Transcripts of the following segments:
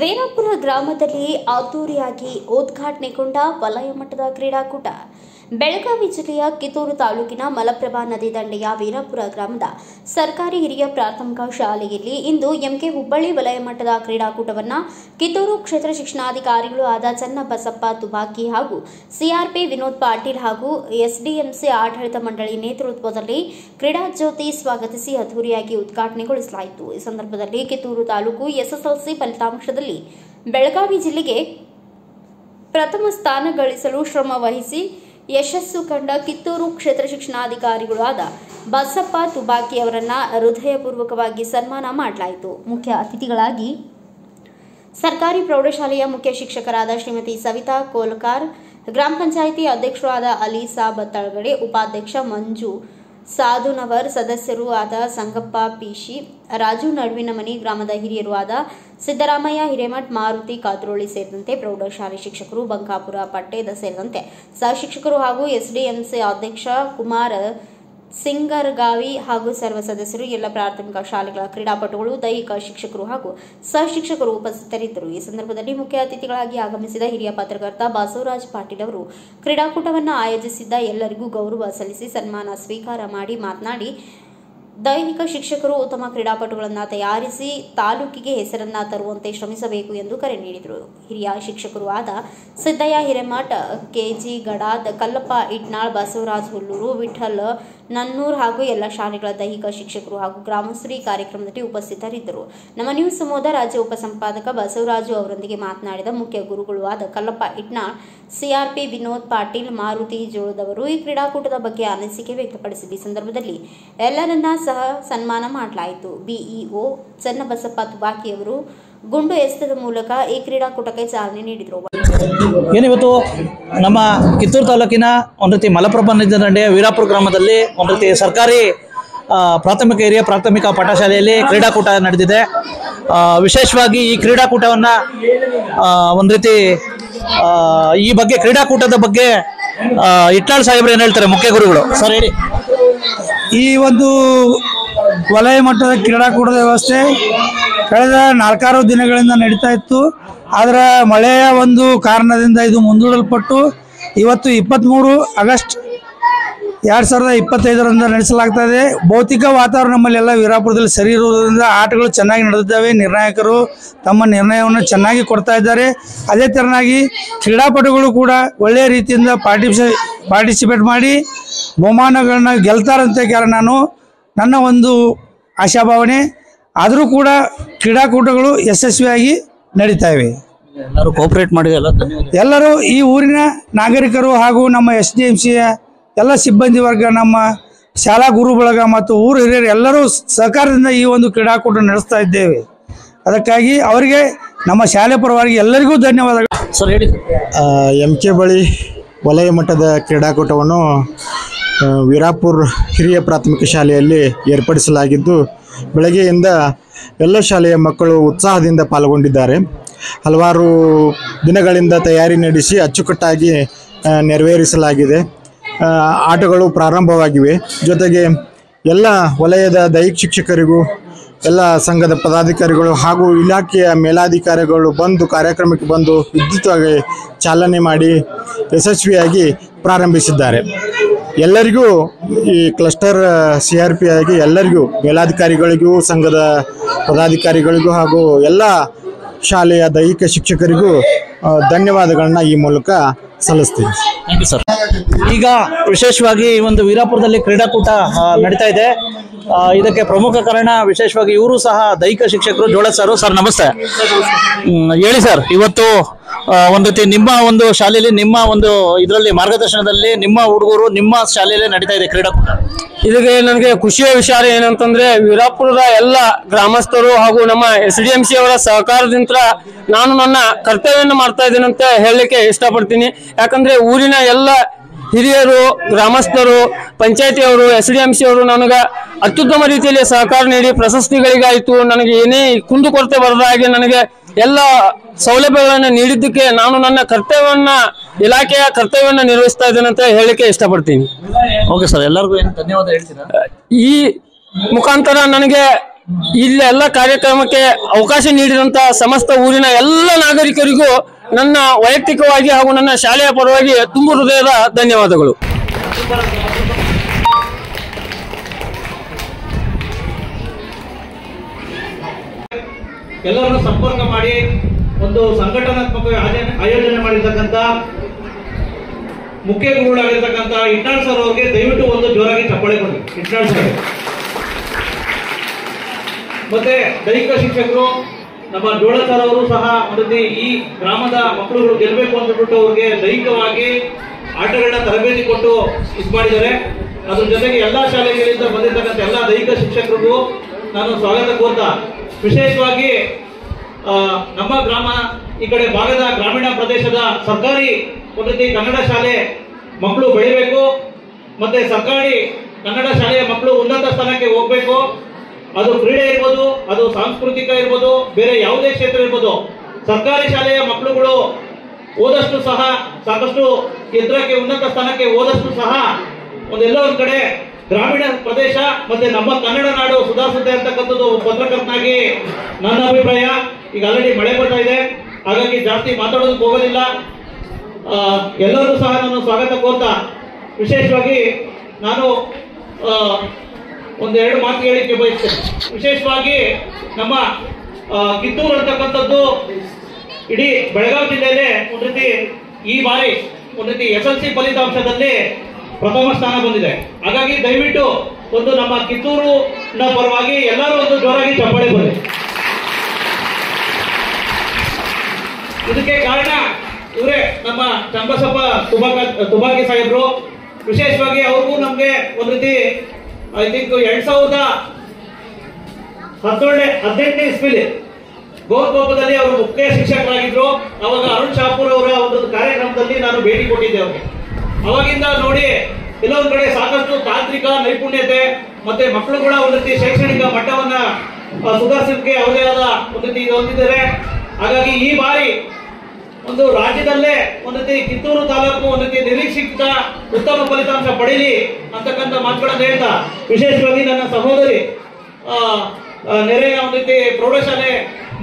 ವೀರಾಪುರ ಗ್ರಾಮದಲ್ಲಿ ಅದ್ದೂರಿಯಾಗಿ ಉದ್ಘಾಟನೆಗೊಂಡ ವಲಯ ಮಟ್ಟದ ಕ್ರೀಡಾಕೂಟ. ಬೆಳಗಾವಿ ಜಿಲ್ಲೆಯ ಕಿತ್ತೂರು ತಾಲೂಕಿನ ಮಲಪ್ರಭಾ ನದಿ ದಂಡೆಯ ವೀರಾಪುರ ಗ್ರಾಮದ ಸರ್ಕಾರಿ ಹಿರಿಯ ಪ್ರಾಥಮಿಕ ಶಾಲೆಯಲ್ಲಿ ಇಂದು ಎಂಕೆ ಹುಬ್ಬಳ್ಳಿ ವಲಯ ಮಟ್ಟದ ಕ್ರೀಡಾಕೂಟವನ್ನು ಕಿತ್ತೂರು ಕ್ಷೇತ್ರ ಶಿಕ್ಷಣಾಧಿಕಾರಿಗಳು ಆದ ಚನ್ನಬಸಪ್ಪ ತುಬಾಕಿ ಹಾಗೂ ಸಿಆರ್ಪಿ ವಿನೋದ್ ಪಾಟೀಲ್ ಹಾಗೂ ಎಸ್ಡಿಎಂಸಿ ಆಡಳಿತ ಮಂಡಳಿ ನೇತೃತ್ವದಲ್ಲಿ ಕ್ರೀಡಾ ಜ್ಯೋತಿ ಸ್ವಾಗತಿಸಿ ಅದ್ದೂರಿಯಾಗಿ ಉದ್ಘಾಟನೆಗೊಳಿಸಲಾಯಿತು. ಈ ಸಂದರ್ಭದಲ್ಲಿ ಕಿತ್ತೂರು ತಾಲೂಕು ಎಸ್ಎಸ್ಎಲ್ಸಿ ಫಲಿತಾಂಶದಲ್ಲಿ ಬೆಳಗಾವಿ ಜಿಲ್ಲೆಗೆ ಪ್ರಥಮ ಸ್ಥಾನ ಗಳಿಸಲು ಶ್ರಮ ವಹಿಸಿ ಯಶಸ್ಸು ಕಂಡ ಕಿತ್ತೂರು ಕ್ಷೇತ್ರ ಶಿಕ್ಷಣಾಧಿಕಾರಿಗಳು ಆದ ಬಸಪ್ಪ ತುಬಾಕಿ ಅವರನ್ನು ಹೃದಯಪೂರ್ವಕವಾಗಿ ಸನ್ಮಾನ ಮಾಡಲಾಯಿತು. ಮುಖ್ಯ ಅತಿಥಿಗಳಾಗಿ ಸರ್ಕಾರಿ ಪ್ರೌಢಶಾಲೆಯ ಮುಖ್ಯ ಶಿಕ್ಷಕರಾದ ಶ್ರೀಮತಿ ಸವಿತಾ ಕೋಲ್ಕಾರ್, ಗ್ರಾಮ ಪಂಚಾಯಿತಿ ಅಧ್ಯಕ್ಷರಾದ ಅಲೀಸಾ ಬತ್ತಳಗಡೆ, ಉಪಾಧ್ಯಕ್ಷ ಮಂಜು ಸಾಧುನವರ್, ಸದಸ್ಯರು ಆದ ಸಂಗಪ್ಪ ಪಿಶಿ, ರಾಜು ನಡುವಿನಮನಿ, ಗ್ರಾಮದ ಹಿರಿಯರು ಆದ ಸಿದ್ದರಾಮಯ್ಯ ಹಿರೇಮಠ್, ಮಾರುತಿ ಕಾತ್ರೋಳಿ ಸೇರಿದಂತೆ ಪ್ರೌಢಶಾಲೆ ಶಿಕ್ಷಕರು, ಬಂಕಾಪುರ ಪಟ್ಟೇದ ಸೇರಿದಂತೆ ಸಹ ಶಿಕ್ಷಕರು ಹಾಗೂ ಎಸ್ಡಿಎಂಸಿ ಅಧ್ಯಕ್ಷ ಕುಮಾರ್ ಸಿಂಗರ್ಗಾವಿ ಹಾಗೂ ಸರ್ವ ಸದಸ್ಯರು, ಎಲ್ಲ ಪ್ರಾಥಮಿಕ ಶಾಲೆಗಳ ಕ್ರೀಡಾಪಟುಗಳು, ದೈಹಿಕ ಶಿಕ್ಷಕರು ಹಾಗೂ ಸಹ ಶಿಕ್ಷಕರು ಉಪಸ್ಥಿತರಿದ್ದರು. ಈ ಸಂದರ್ಭದಲ್ಲಿ ಮುಖ್ಯ ಅತಿಥಿಗಳಾಗಿ ಆಗಮಿಸಿದ ಹಿರಿಯ ಪತ್ರಕರ್ತ ಬಸವರಾಜ ಪಾಟೀಲ್ ಅವರು ಕ್ರೀಡಾಕೂಟವನ್ನು ಆಯೋಜಿಸಿದ್ದ ಎಲ್ಲರಿಗೂ ಗೌರವ ಸಲ್ಲಿಸಿ ಸನ್ಮಾನ ಸ್ವೀಕಾರ ಮಾಡಿ ಮಾತನಾಡಿ, ದೈಹಿಕ ಶಿಕ್ಷಕರು ಉತ್ತಮ ಕ್ರೀಡಾಪಟುಗಳನ್ನು ತಯಾರಿಸಿ ತಾಲೂಕಿಗೆ ಹೆಸರನ್ನ ತರುವಂತೆ ಶ್ರಮಿಸಬೇಕು ಎಂದು ಕರೆ ನೀಡಿದರು. ಹಿರಿಯ ಶಿಕ್ಷಕರು ಆದ ಸಿದ್ದಯ್ಯ ಹಿರೇಮಠ, ಕೆಜಿ ಗಡಾದ್, ಕಲ್ಲಪ್ಪ ಇಟ್ನಾಳ್, ಬಸವರಾಜ್ ಹುಲ್ಲೂರು, ವಿಠಲ್ ನನ್ನೂರ್ ಹಾಗೂ ಎಲ್ಲ ಶಾಲೆಗಳ ದೈಹಿಕ ಶಿಕ್ಷಕರು ಹಾಗೂ ಗ್ರಾಮಸ್ಥರು ಈ ಕಾರ್ಯಕ್ರಮದಲ್ಲಿ ಉಪಸ್ಥಿತರಿದ್ದರು. ನಮ್ಮ ನ್ಯೂಸ್ ಸಮೂಹದ ರಾಜ್ಯ ಉಪಸಂಪಾದಕ ಬಸವರಾಜು ಅವರೊಂದಿಗೆ ಮಾತನಾಡಿದ ಮುಖ್ಯ ಗುರುಗಳು ಆದ ಕಲ್ಲಪ್ಪ ಇಟ್ನಾಳ್, ಸಿಆರ್ಪಿ ವಿನೋದ್ ಪಾಟೀಲ್, ಮಾರುತಿ ಜೋಳದವರು ಈ ಕ್ರೀಡಾಕೂಟದ ಬಗ್ಗೆ ಅನಿಸಿಕೆ ವ್ಯಕ್ತಪಡಿಸಿದ ಈ ಸಂದರ್ಭದಲ್ಲಿ ಎಲ್ಲರನ್ನ ಸಹ ಸನ್ಮಾನ ಮಾಡಲಾಯಿತು. ಬಿಇಒ ಚನ್ನಬಸಪ್ಪ ತುಬಾಕಿ ಅವರು ಗುಂಡು ಎಸೆತದ ಮೂಲಕ ಈ ಕ್ರೀಡಾಕೂಟಕ್ಕೆ ಚಾಲನೆ ನೀಡಿದರು. ಏನಿವತ್ತು ನಮ್ಮ ಕಿತ್ತೂರು ತಾಲೂಕಿನ ಒಂದು ರೀತಿ ಮಲಪ್ರಭಾ ನದಿ ದಂಡೆಯ ವೀರಾಪುರ ಗ್ರಾಮದಲ್ಲಿ ಒಂದು ರೀತಿ ಸರ್ಕಾರಿ ಪ್ರಾಥಮಿಕ ಹಿರಿಯ ಪ್ರಾಥಮಿಕ ಪಾಠಶಾಲೆಯಲ್ಲಿ ಕ್ರೀಡಾಕೂಟ ನಡೆದಿದೆ. ವಿಶೇಷವಾಗಿ ಈ ಕ್ರೀಡಾಕೂಟವನ್ನು ಒಂದು ರೀತಿ ಈ ಬಗ್ಗೆ ಕ್ರೀಡಾಕೂಟದ ಬಗ್ಗೆ ಇಟ್ನಾಳ್ ಸಾಹೇಬ್ರು ಏನು ಹೇಳ್ತಾರೆ, ಮುಖ್ಯ ಗುರುಗಳು ಸರ್ ಹೇಳಿ. ಈ ಒಂದು ವಲಯ ಮಟ್ಟದ ಕ್ರೀಡಾಕೂಟದ ವ್ಯವಸ್ಥೆ ಕಳೆದ 4-6 ದಿನಗಳಿಂದ ನಡೀತಾ ಇತ್ತು. ಆದರೆ ಮಳೆಯ ಒಂದು ಕಾರಣದಿಂದ ಇದು ಮುಂದೂಡಲ್ಪಟ್ಟು ಇವತ್ತು 23 ಆಗಸ್ಟ್ 2025 ನಡೆಸಲಾಗ್ತಾ ಇದೆ. ಭೌತಿಕ ವಾತಾವರಣ ನಮ್ಮಲ್ಲೆಲ್ಲ ವೀರಾಪುರದಲ್ಲಿ ಸರಿ ಇರುವುದರಿಂದ ಆಟಗಳು ಚೆನ್ನಾಗಿ ನಡೆದಿದ್ದಾವೆ. ನಿರ್ಣಾಯಕರು ತಮ್ಮ ನಿರ್ಣಯವನ್ನು ಚೆನ್ನಾಗಿ ಕೊಡ್ತಾ ಇದ್ದಾರೆ. ಅದೇ ತೆರನಾಗಿ ಕ್ರೀಡಾಪಟುಗಳು ಕೂಡ ಒಳ್ಳೆಯ ರೀತಿಯಿಂದ ಪಾರ್ಟಿಸಿಪೇಟ್ ಮಾಡಿ ಬಹುಮಾನಗಳನ್ನ ಗೆಲ್ತಾರಂತ ನಾನು ನನ್ನ ಒಂದು ಆಶಾಭಾವನೆ. ಆದರೂ ಕೂಡ ಕ್ರೀಡಾಕೂಟಗಳು ಯಶಸ್ವಿಯಾಗಿ ನಡೀತಾ ಇವೆ. ಎಲ್ಲರೂ ಕೋಆಪರೇಟ್ ಮಾಡಿದೆಲ್ಲ ಎಲ್ಲರೂ ಈ ಊರಿನ ನಾಗರಿಕರು ಹಾಗೂ ನಮ್ಮ SDMCಯ ಎಲ್ಲ ಸಿಬ್ಬಂದಿ ವರ್ಗ, ನಮ್ಮ ಶಾಲಾ ಗುರು ಬಳಗ ಮತ್ತು ಊರು ಹಿರಿಯರು ಎಲ್ಲರೂ ಸಹಕಾರದಿಂದ ಈ ಒಂದು ಕ್ರೀಡಾಕೂಟ ನಡೆಸ್ತಾ ಇದ್ದೇವೆ. ಅದಕ್ಕಾಗಿ ಅವರಿಗೆ ನಮ್ಮ ಶಾಲೆ ಪರವಾಗಿ ಎಲ್ಲರಿಗೂ ಧನ್ಯವಾದಗಳು. ಸರ್ ಹೇಳಿ. MK ಬಳಿ ವಲಯ ಮಟ್ಟದ ಕ್ರೀಡಾಕೂಟವನ್ನು ವೀರಾಪುರ ಹಿರಿಯ ಪ್ರಾಥಮಿಕ ಶಾಲೆಯಲ್ಲಿ ಏರ್ಪಡಿಸಲಾಗಿದ್ದು, ಬೆಳಗ್ಗೆಯಿಂದ ಎಲ್ಲ ಶಾಲೆಯ ಮಕ್ಕಳು ಉತ್ಸಾಹದಿಂದ ಪಾಲ್ಗೊಂಡಿದ್ದಾರೆ. ಹಲವಾರು ದಿನಗಳಿಂದ ತಯಾರಿ ನಡೆಸಿ ಅಚ್ಚುಕಟ್ಟಾಗಿ ನೆರವೇರಿಸಲಾಗಿದೆ. ಆಟಗಳು ಪ್ರಾರಂಭವಾಗಿವೆ. ಜೊತೆಗೆ ಎಲ್ಲ ವಲಯದ ದೈಹಿಕ ಶಿಕ್ಷಕರಿಗೂ, ಎಲ್ಲ ಸಂಘದ ಪದಾಧಿಕಾರಿಗಳು ಹಾಗೂ ಇಲಾಖೆಯ ಮೇಲಾಧಿಕಾರಿಗಳು ಬಂದು ಕಾರ್ಯಕ್ರಮಕ್ಕೆ ಬಂದು ವಿದ್ಯುತ್ವಾಗಿ ಚಾಲನೆ ಮಾಡಿ ಯಶಸ್ವಿಯಾಗಿ ಪ್ರಾರಂಭಿಸಿದ್ದಾರೆ. ಎಲ್ಲರಿಗೂ ಈ ಕ್ಲಸ್ಟರ್ CRP ಆಗಿ ಎಲ್ಲರಿಗೂ, ಮೇಲಾಧಿಕಾರಿಗಳಿಗೂ, ಸಂಘದ ಪದಾಧಿಕಾರಿಗಳಿಗೂ ಹಾಗೂ ಎಲ್ಲ ಶಾಲೆಯ ದೈಹಿಕ ಶಿಕ್ಷಕರಿಗೂ ಧನ್ಯವಾದಗಳನ್ನ ಈ ಮೂಲಕ ಸಲ್ಲಿಸ್ತೀವಿ. Thank you sir. ಈಗ ವಿಶೇಷವಾಗಿ ಈ ಒಂದು ವೀರಾಪುರದಲ್ಲಿ ಕ್ರೀಡಾಕೂಟ ನಡೀತಾ ಇದೆ. ಇದಕ್ಕೆ ಪ್ರಮುಖ ಕಾರಣ ವಿಶೇಷವಾಗಿ ಇವರು ಸಹ ದೈಹಿಕ ಶಿಕ್ಷಕರು ಜೋಳ ಸರ್. ಸರ್ ನಮಸ್ತೆ. ಹೇಳಿ ಸರ್, ಇವತ್ತು ಒಂದು ರೀತಿ ನಿಮ್ಮ ಒಂದು ಶಾಲೆಯಲ್ಲಿ, ನಿಮ್ಮ ಒಂದು ಇದರಲ್ಲಿ ಮಾರ್ಗದರ್ಶನದಲ್ಲಿ ನಿಮ್ಮ ಹುಡುಗರು ನಿಮ್ಮ ಶಾಲೆಯಲ್ಲೇ ನಡೀತಾ ಇದೆ ಕ್ರೀಡಾಕೂಟ. ಇದಕ್ಕೆ ನನಗೆ ಖುಷಿಯ ವಿಚಾರ ಏನಂತಂದ್ರೆ, ವೀರಾಪುರದ ಎಲ್ಲ ಗ್ರಾಮಸ್ಥರು ಹಾಗೂ ನಮ್ಮ SDMC ಅವರ ಸಹಕಾರದಿಂದ ನಾನು ನನ್ನ ಕರ್ತವ್ಯವನ್ನು ಮಾಡ್ತಾ ಇದ್ದೇನೆ ಅಂತ ಹೇಳಲಿಕ್ಕೆ ಇಷ್ಟಪಡ್ತೀನಿ. ಯಾಕಂದ್ರೆ ಊರಿನ ಎಲ್ಲ ಹಿರಿಯರು, ಗ್ರಾಮಸ್ಥರು, ಪಂಚಾಯತಿಯವರು, SDMC ಅವರು ನನಗೆ ಅತ್ಯುತ್ತಮ ರೀತಿಯಲ್ಲಿ ಸಹಕಾರ ನೀಡಿ ಪ್ರಶಸ್ತಿಗಳಿಗಾಯಿತು, ನನಗೆ ಏನೇ ಕುಂದುಕೊರತೆ ಬರದ ಹಾಗೆ ನನಗೆ ಎಲ್ಲ ಸೌಲಭ್ಯಗಳನ್ನು ನೀಡಿದ್ದಕ್ಕೆ ನಾನು ನನ್ನ ಕರ್ತವ್ಯವನ್ನ, ಇಲಾಖೆಯ ಕರ್ತವ್ಯವನ್ನ ನಿರ್ವಹಿಸ್ತಾ ಇದ್ದೇನೆ ಅಂತ ಹೇಳಲಿಕ್ಕೆ ಇಷ್ಟಪಡ್ತೀನಿ. ಓಕೆ ಸರ್, ಎಲ್ಲರಿಗೂ ಏನು ಧನ್ಯವಾದ ಹೇಳ್ತೀರಾ? ಈ ಮುಖಾಂತರ ನನಗೆ ಇಲ್ಲೆಲ್ಲ ಕಾರ್ಯಕ್ರಮಕ್ಕೆ ಅವಕಾಶ ನೀಡಿದಂತ ಸಮಸ್ತ ಊರಿನ ಎಲ್ಲ ನಾಗರಿಕರಿಗೂ ನನ್ನ ವೈಯಕ್ತಿಕವಾಗಿ ಹಾಗೂ ನನ್ನ ಶಾಲೆಯ ಪರವಾಗಿ ತುಂಬು ಹೃದಯದ ಧನ್ಯವಾದಗಳು. ಎಲ್ಲರನ್ನು ಸಂಪರ್ಕ ಮಾಡಿ ಒಂದು ಸಂಘಟನಾತ್ಮಕ ಆಯೋಜನೆ ಮಾಡಿರ್ತಕ್ಕಂಥ ಮುಖ್ಯ ಗುರುಗಳಾಗಿರ್ತಕ್ಕಂಥ ಇಟ್ನಾಳ್ ಸರ್ ಅವರಿಗೆ ದಯವಿಟ್ಟು ಒಂದು ಜೋರಾಗಿ ಚಪ್ಪಾಳೆ ಕೊಡಿ. ಇಟ್ನಾಳ್ ಸರ್ ಮತ್ತೆ ದೈಹಿಕ ಶಿಕ್ಷಕರು ನಮ್ಮ ಜೋಳ ಸರ್ ಅವರು ಸಹ ಒಂದು ಈ ಗ್ರಾಮದ ಮಕ್ಕಳುಗಳು ಗೆಲ್ಲಬೇಕು ಅಂದ್ಬಿಟ್ಟು ಅವ್ರಿಗೆ ದೈಹಿಕವಾಗಿ ಆಟಗಳನ್ನ ತರಬೇತಿ ಕೊಟ್ಟು ಇದು ಮಾಡಿದ್ದಾರೆ. ಅದ್ರ ಜೊತೆಗೆ ಎಲ್ಲಾ ಶಾಲೆಗಳಿಂದ ಬಂದಿರ್ತಕ್ಕಂಥ ಎಲ್ಲ ದೈಹಿಕ ಶಿಕ್ಷಕರಿಗೂ ನಾನು ಸ್ವಾಗತ ಕೋರ್ತಾ, ವಿಶೇಷವಾಗಿ ನಮ್ಮ ಗ್ರಾಮ ಈ ಕಡೆ ಭಾಗದ ಗ್ರಾಮೀಣ ಪ್ರದೇಶದ ಸರ್ಕಾರಿ ಒಂದು ರೀತಿ ಕನ್ನಡ ಶಾಲೆ ಮಕ್ಕಳು ಬೆಳಿಬೇಕು, ಮತ್ತೆ ಸರ್ಕಾರಿ ಕನ್ನಡ ಶಾಲೆಯ ಮಕ್ಕಳು ಉನ್ನತ ಸ್ಥಾನಕ್ಕೆ ಹೋಗ್ಬೇಕು. ಅದು ಕ್ರೀಡೆ ಇರ್ಬೋದು, ಅದು ಸಾಂಸ್ಕೃತಿಕ ಇರ್ಬೋದು, ಬೇರೆ ಯಾವುದೇ ಕ್ಷೇತ್ರ ಇರ್ಬೋದು. ಸರ್ಕಾರಿ ಶಾಲೆಯ ಮಕ್ಕಳುಗಳು ಓದಷ್ಟು ಸಹ ಸಾಕಷ್ಟು ಎತ್ತರಕ್ಕೆ ಉನ್ನತ ಸ್ಥಾನಕ್ಕೆ ಓದಷ್ಟು ಸಹ ಒಂದೆಲ್ಲ ಒಂದ್ ಕಡೆ ಗ್ರಾಮೀಣ ಪ್ರದೇಶ ಮತ್ತೆ ನಮ್ಮ ಕನ್ನಡ ನಾಡು ಸುಧಾರಿಸುತ್ತೆ ಅಂತಕ್ಕಂಥದ್ದು ಪತ್ರಕರ್ತನಾಗಿ ನನ್ನ ಅಭಿಪ್ರಾಯ. ಈಗ ಆಲ್ರೆಡಿ ಮಳೆ ಬರ್ತಾ ಇದೆ, ಹಾಗಾಗಿ ಜಾಸ್ತಿ ಮಾತಾಡೋದಕ್ಕೆ ಹೋಗೋದಿಲ್ಲ. ಎಲ್ಲರೂ ಸಹ ನಾನು ಸ್ವಾಗತ ಕೋರ್ತಾ, ವಿಶೇಷವಾಗಿ ನಾನು ಒಂದೆರಡು ಮಾತು ಹೇಳಿಕೆ ಬಯಸ್ತೇನೆ. ವಿಶೇಷವಾಗಿ ನಮ್ಮ ಕಿತ್ತೂರು ಅಂತಕ್ಕಂಥದ್ದು ಇಡೀ ಬೆಳಗಾವಿ ಜಿಲ್ಲೆಯಲ್ಲೇ ಒಂದು ರೀತಿ ಈ ಬಾರಿ ಒಂದು ರೀತಿ SSLC ಫಲಿತಾಂಶದಲ್ಲಿ ಪ್ರಥಮ ಸ್ಥಾನ ಬಂದಿದೆ. ಹಾಗಾಗಿ ದಯವಿಟ್ಟು ಒಂದು ನಮ್ಮ ಕಿತ್ತೂರಿನ ಪರವಾಗಿ ಎಲ್ಲರೂ ಒಂದು ಜೋರಾಗಿ ಚಪ್ಪಾಳೆ ಬನ್ನಿ. ಇದಕ್ಕೆ ಕಾರಣ ಇವರೇ ನಮ್ಮ ಚಂಬಸಪ್ಪ ತುಬಾಕಿ ಸಾಹೇಬ್ರು. ವಿಶೇಷವಾಗಿ ಅವ್ರಿಗೂ ನಮ್ಗೆ ಒಂದು ರೀತಿ ಐ ಥಿಂಕ್ 2018 ಇಸ್ವಿಲಿ ಗೋಲ್ಕೋಪದಲ್ಲಿ ಅವರು ಮುಖ್ಯ ಶಿಕ್ಷಕರಾಗಿದ್ರು. ಅವಾಗ ಅರುಣ್ ಶಾಪೂರ್ ಅವರ ಒಂದು ಕಾರ್ಯಕ್ರಮದಲ್ಲಿ ನಾನು ಭೇಟಿ ಕೊಟ್ಟಿದ್ದೆ ಅವ್ರಿಗೆ. ಅವಾಗಿಂದ ನೋಡಿ ಕೆಲವೊಂದು ಕಡೆ ಸಾಕಷ್ಟು ತಾಂತ್ರಿಕ ನೈಪುಣ್ಯತೆ ಮತ್ತೆ ಮಕ್ಕಳುಗಳ ಒಂದು ರೀತಿ ಶೈಕ್ಷಣಿಕ ಮಟ್ಟವನ್ನ ಸುಧಾರಿಸಲಿಕ್ಕೆ ಅವರೇ ಆದ ಒಂದು ರೀತಿ ಹೊಂದಿದ್ದಾರೆ. ಹಾಗಾಗಿ ಈ ಬಾರಿ ಒಂದು ರಾಜ್ಯದಲ್ಲೇ ಒಂದು ರೀತಿ ಕಿತ್ತೂರು ತಾಲೂಕು ಒಂದು ರೀತಿ ನಿರೀಕ್ಷಿತ ಉತ್ತಮ ಫಲಿತಾಂಶ ಪಡೀಲಿ ಅಂತಕ್ಕಂಥ ಮಾತುಗಳನ್ನು ಹೇಳ್ತಾ, ವಿಶೇಷವಾಗಿ ನನ್ನ ಸಹೋದರಿ ನೆರೆಯ ಒಂದು ರೀತಿ ಪ್ರೌಢಶಾಲೆ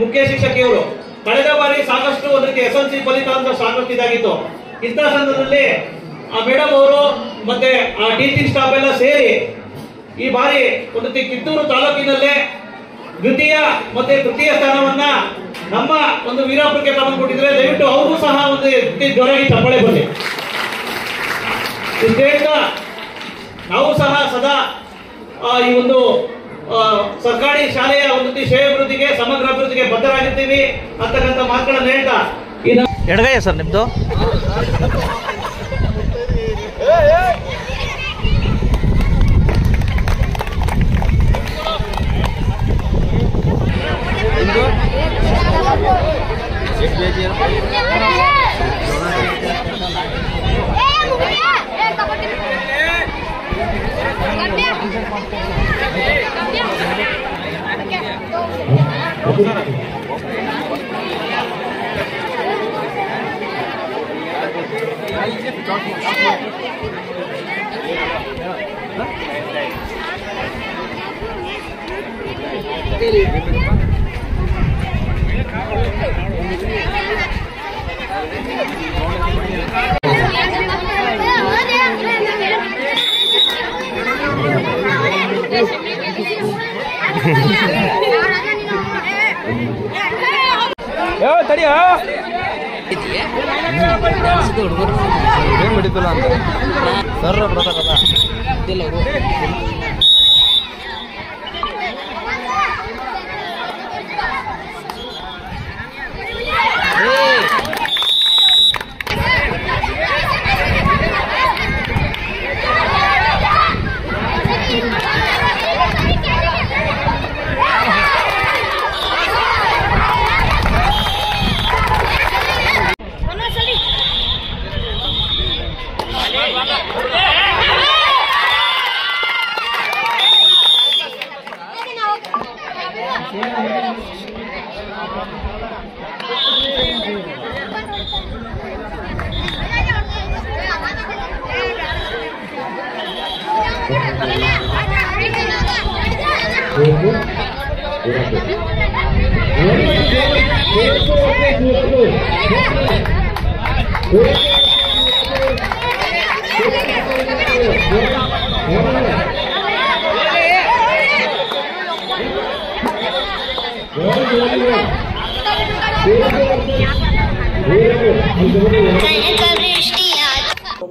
ಮುಖ್ಯ ಶಿಕ್ಷಕಿಯವರು ಕಳೆದ ಬಾರಿ ಸಾಕಷ್ಟು ಒಂದು ರೀತಿ SSLC ಫಲಿತಾಂಶ ಸಾಕಷ್ಟು ಇದಾಗಿತ್ತು. ಇಂಥ ಸಂದರ್ಭದಲ್ಲಿ ಆ ಮೇಡಮ್ ಅವರು ಮತ್ತೆ ಆ ಟೀಚಿಂಗ್ ಸ್ಟಾಫ್ ಎಲ್ಲ ಸೇರಿ ಈ ಬಾರಿ ಒಂದು ರೀತಿ ಕಿತ್ತೂರು ತಾಲೂಕಿನಲ್ಲೇ ದ್ವಿತೀಯ ಮತ್ತೆ ತೃತೀಯ ಸ್ಥಾನವನ್ನ ನಮ್ಮ ಒಂದು ವೀರಾಪುರಕ್ಕೆ ತಗೊಂಡ್ಕೊಟ್ಟಿದ್ರೆ ದಯವಿಟ್ಟು ಅವ್ರಿಗೂ ಸಹ ಒಂದು ಜೋರಾಗಿ ಚಪ್ಪಾಳೆ ಬನ್ನಿ. ಇದರಿಂದ ನಾವು ಸಹ ಸದಾ ಈ ಒಂದು ಸರ್ಕಾರಿ ಶಾಲೆಯ ಒಂದು ಶ್ರೇಯಾಭಿವೃದ್ಧಿಗೆ ಸಮಗ್ರ ಅಭಿವೃದ್ಧಿಗೆ ಬದ್ಧರಾಗಿರ್ತೀವಿ ಅಂತಕ್ಕಂಥ ಮಾತುಗಳನ್ನು ಹೇಳ್ತಾ ಎಡಗೈಯ ಸರ್ ನಿಮ್ದು ತಡಿಯ ಬಿಡಿತಲ್ಲ ಅಂತ ಸರ್ ಬರ್ತಾರಲ್ಲ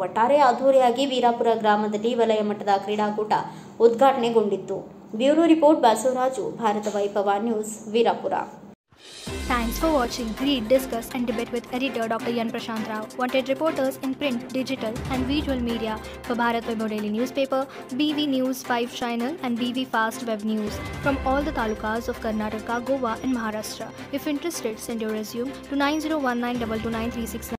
ಒಟ್ಟಾರೆ ಅದ್ದೂರಿಯಾಗಿ ವೀರಾಪುರ ಗ್ರಾಮದಲ್ಲಿ ವಲಯ ಮಟ್ಟದ ಕ್ರೀಡಾಕೂಟ ಉದ್ಘಾಟನೆಗೊಂಡಿತ್ತು. ಬ್ಯೂರೋ ರಿಪೋರ್ಟ್ ಬಸವರಾಜು, ಭಾರತ ವೈಭವ news, Virapura. Thanks for watching. Read, discuss and debate with editor Dr. Yan Prashant Rao. Wanted reporters in print, digital and visual media for Bharat Vaibhav Daily Newspaper, BV News 5 Channel and BV Fast Web News from all the talukas of Karnataka, Goa and Maharashtra. If interested, send your resume to 9019229369.